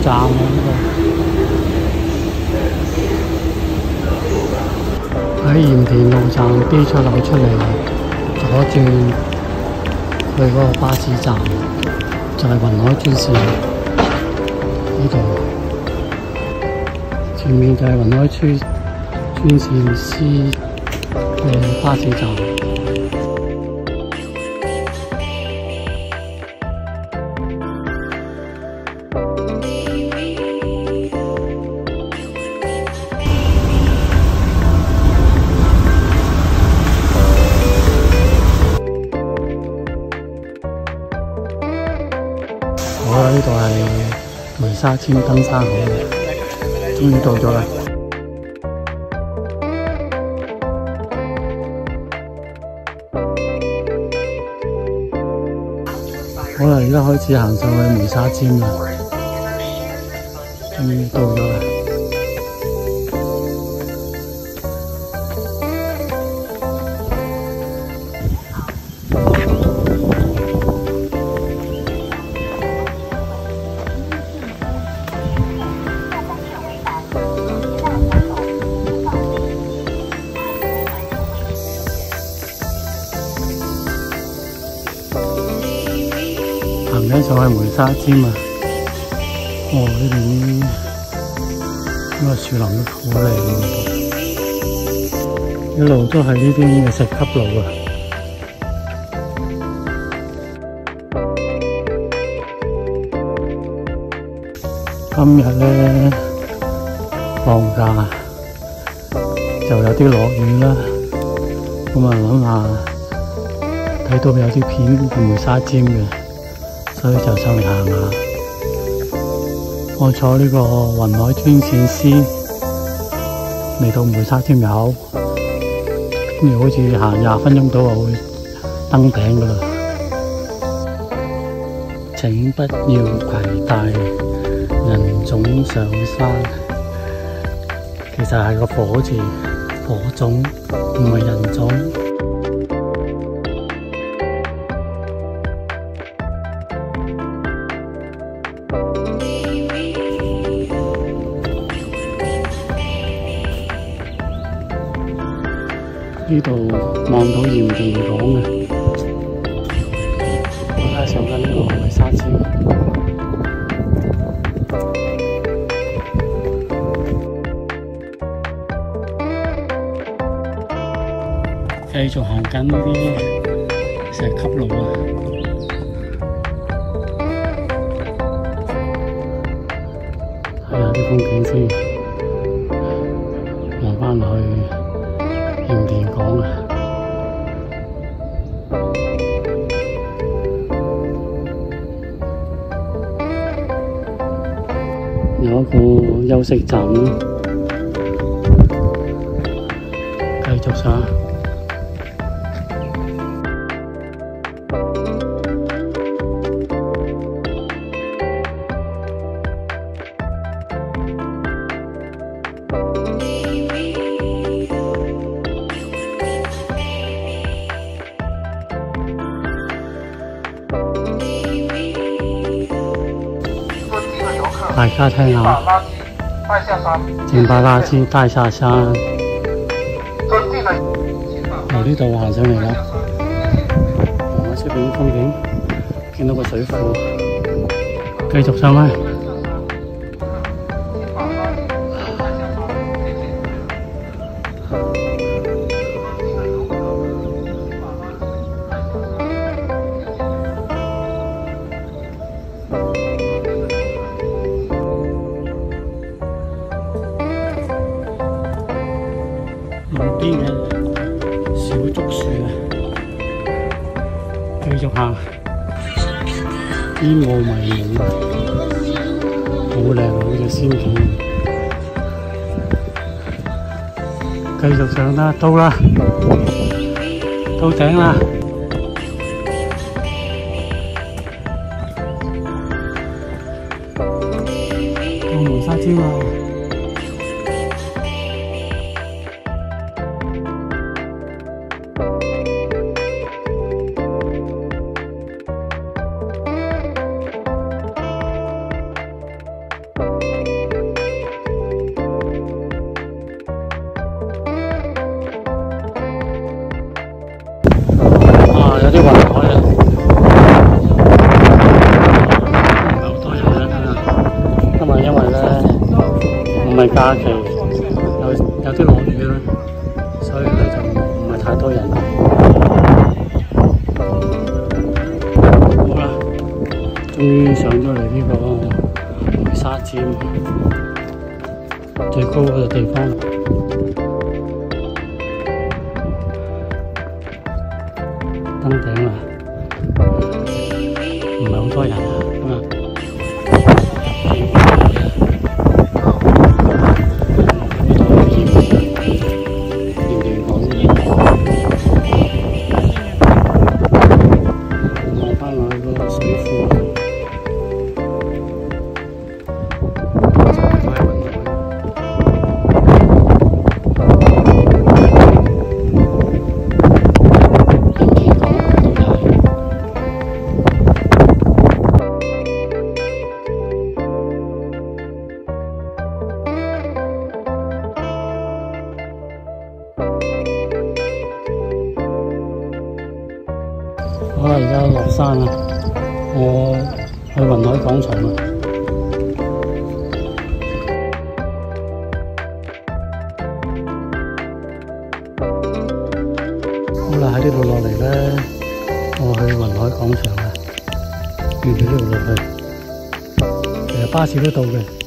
站啊！喺鹽田路站 B 出口出嚟，左轉去嗰個巴士站，就係雲海專線呢度。前面就係雲海專線 C 嘅巴士站。好啦，呢度係梅沙尖登山口，終於到咗啦！好啦，而家開始行上去梅沙尖啦，終於到咗啦！行緊上去梅沙尖啊！呢邊呢個樹林都好靚喎，一路都係呢啲咁嘅石級路啊！今日咧放假就有啲落雨啦，咁啊諗下睇到有啲片係梅沙尖嘅。所以就上嚟行下。我坐呢個雲海專線 C 嚟到梅沙尖口，跟住好似行20分鐘到就會登頂噶啦。請不要攜帶人種上山，其實係個火字，火種唔係人種。呢度望到鹽田港嘅，而家上緊呢個梅沙尖，繼續行緊呢啲石級路啊！睇下啲風景先，望返落去鹽田港啊！有一個休息站咯，繼續上。大家聽下，請把垃圾帶下山。由呢度行上嚟啦，望下出邊啲風景，見到個水庫，繼續上去。路邊嘅小竹樹啊，繼續行，煙霧迷蒙啊，好靚啊，好似仙境。繼續上啦，到啦，到頂啦！到梅沙尖啦！假期有啲落雨啦，所以佢就唔係太多人。好啦，終於上咗嚟呢個梅沙尖最高嗰個地方。登頂啦，唔係好多人啊。好啦，而家落山啦，我去雲海廣場啦。好啦，喺呢度落嚟咧，我去雲海廣場啦，沿住呢度落去，其實巴士都到嘅。